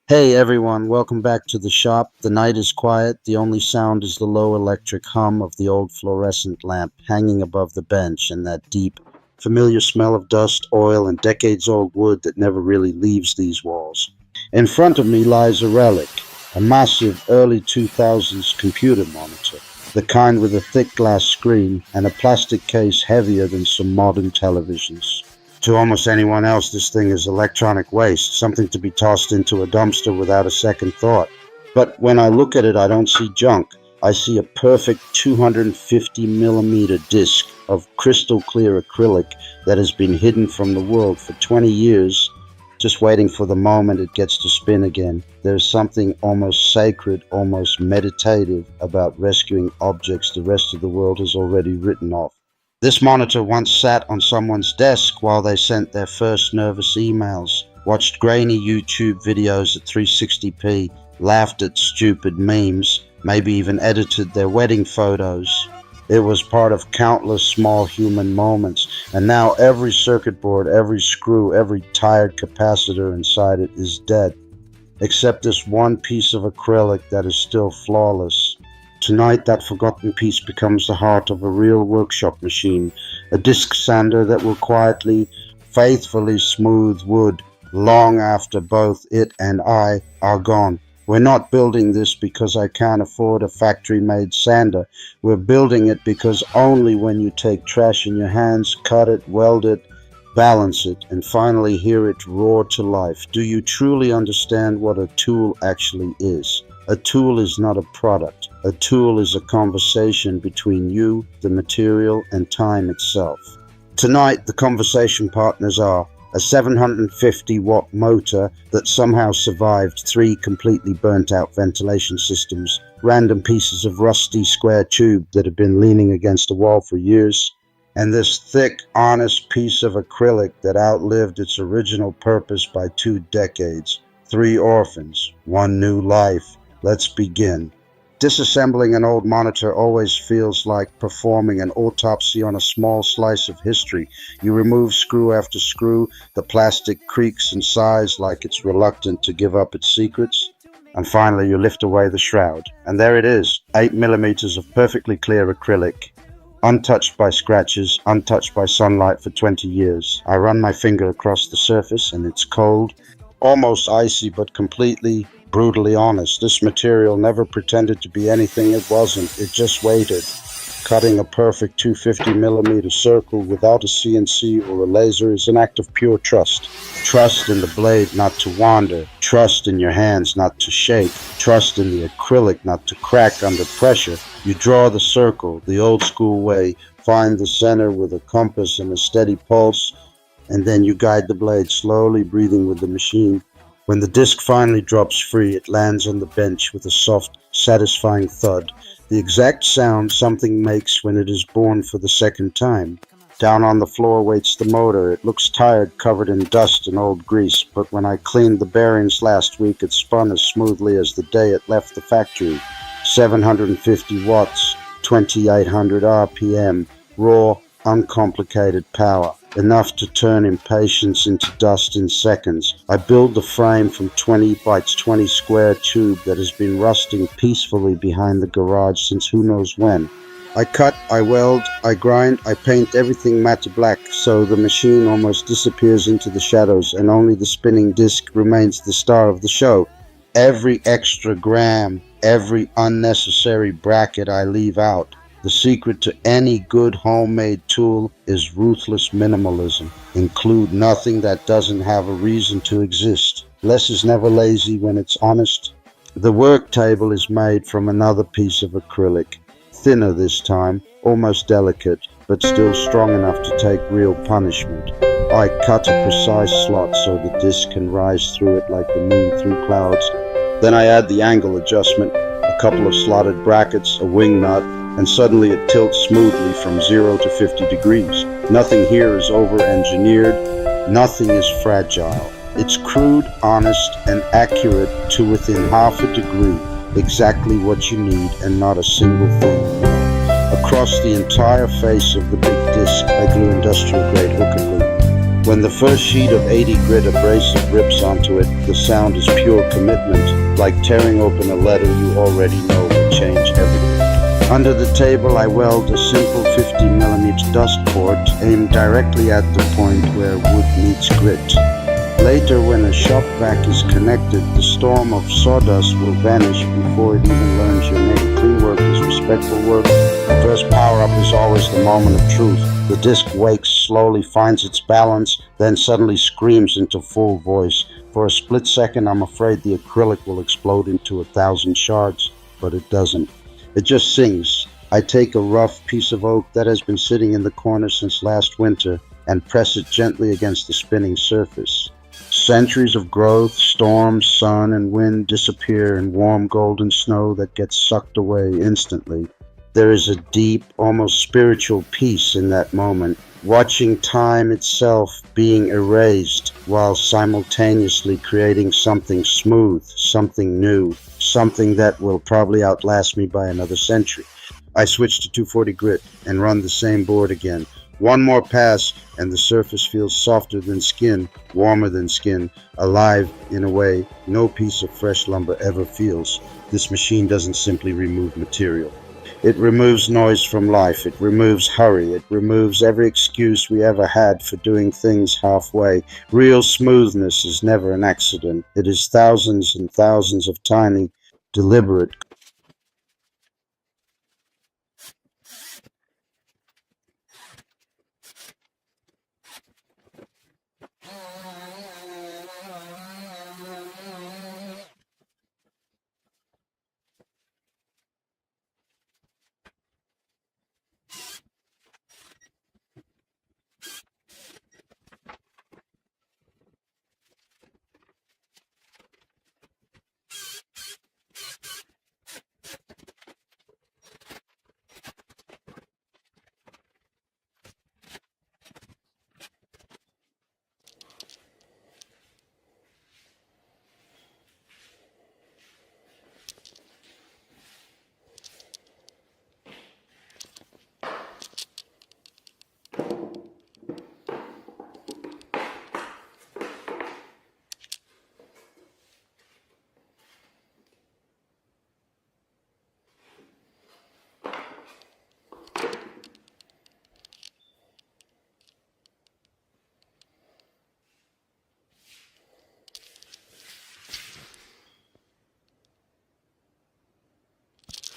Hey everyone, welcome back to the shop. The night is quiet. The only sound is the low electric hum of the old fluorescent lamp hanging above the bench and that deep, familiar smell of dust, oil, and decades-old wood that never really leaves these walls. In front of me lies a relic, a massive early 2000s computer monitor, the kind with a thick glass screen and a plastic case heavier than some modern televisions. To almost anyone else, this thing is electronic waste, something to be tossed into a dumpster without a second thought. But when I look at it, I don't see junk. I see a perfect 250 millimeter disc of crystal clear acrylic that has been hidden from the world for 20 years, just waiting for the moment it gets to spin again. There's something almost sacred, almost meditative about rescuing objects the rest of the world has already written off. This monitor once sat on someone's desk while they sent their first nervous emails, watched grainy YouTube videos at 360p, laughed at stupid memes, maybe even edited their wedding photos. It was part of countless small human moments, and now every circuit board, every screw, every tired capacitor inside it is dead, except this one piece of acrylic that is still flawless. Tonight, that forgotten piece becomes the heart of a real workshop machine, a disc sander that will quietly, faithfully smooth wood long after both it and I are gone. We're not building this because I can't afford a factory-made sander. We're building it because only when you take trash in your hands, cut it, weld it, balance it, and finally hear it roar to life, do you truly understand what a tool actually is. A tool is not a product. A tool is a conversation between you, the material, and time itself. Tonight, the conversation partners are a 750-watt motor that somehow survived 3 completely burnt-out ventilation systems, random pieces of rusty square tube that have been leaning against a wall for years, and this thick, honest piece of acrylic that outlived its original purpose by 2 decades. 3 orphans, 1 new life. Let's begin. Disassembling an old monitor always feels like performing an autopsy on a small slice of history. You remove screw after screw, the plastic creaks and sighs like it's reluctant to give up its secrets, and finally you lift away the shroud. And there it is, 8 millimeters of perfectly clear acrylic, untouched by scratches, untouched by sunlight for 20 years. I run my finger across the surface and it's cold, almost icy, but completely brutally honest. This material never pretended to be anything it wasn't. It just waited, cutting a perfect 250 millimeter circle without a CNC or a laser is an act of pure trust. Trust in the blade not to wander, trust in your hands not to shake, trust in the acrylic not to crack under pressure. You draw the circle the old school way, find the center with a compass and a steady pulse, and then you guide the blade slowly, breathing with the machine. When the disc finally drops free, it lands on the bench with a soft, satisfying thud, the exact sound something makes when it is born for the second time. Down on the floor waits the motor. It looks tired, covered in dust and old grease, but when I cleaned the bearings last week, it spun as smoothly as the day it left the factory. 750 watts, 2800 RPM, raw, uncomplicated power. enough to turn impatience into dust in seconds. I build the frame from 20 by 20 square tube that has been rusting peacefully behind the garage since who knows when. I cut, I weld, I grind, I paint everything matte black so the machine almost disappears into the shadows and only the spinning disc remains the star of the show. Every extra gram, every unnecessary bracket I leave out. The secret to any good homemade tool is ruthless minimalism. Include nothing that doesn't have a reason to exist. Less is never lazy when it's honest. The work table is made from another piece of acrylic. Thinner this time, almost delicate, but still strong enough to take real punishment. I cut a precise slot so the disc can rise through it like the moon through clouds. Then I add the angle adjustment, a couple of slotted brackets, a wing nut, and suddenly it tilts smoothly from 0 to 50 degrees. Nothing here is over-engineered, nothing is fragile. It's crude, honest, and accurate to within half a degree. Exactly what you need and not a single thing. Across the entire face of the big disc, I glue industrial-grade hook and loop. When the first sheet of 80 grit abrasive rips onto it, the sound is pure commitment, like tearing open a letter you already know will change everything. Under the table, I weld a simple 50mm dust port aimed directly at the point where wood meets grit. Later, when a shop vac is connected, the storm of sawdust will vanish before it even learns your name. Clean work is respectful work. The first power-up is always the moment of truth. The disc wakes, slowly finds its balance, then suddenly screams into full voice. For a split second, I'm afraid the acrylic will explode into 1,000 shards, but it doesn't. It just sings. I take a rough piece of oak that has been sitting in the corner since last winter and press it gently against the spinning surface. Centuries of growth, storms, sun, and wind disappear in warm golden snow that gets sucked away instantly. There is a deep, almost spiritual peace in that moment, watching time itself being erased while simultaneously creating something smooth, something new, something that will probably outlast me by another century. I switch to 240 grit and run the same board again. One more pass and the surface feels softer than skin, warmer than skin, alive in a way no piece of fresh lumber ever feels. This machine doesn't simply remove material. It removes noise from life. It removes hurry. It removes every excuse we ever had for doing things halfway. Real smoothness is never an accident. It is thousands and thousands of tiny, deliberate,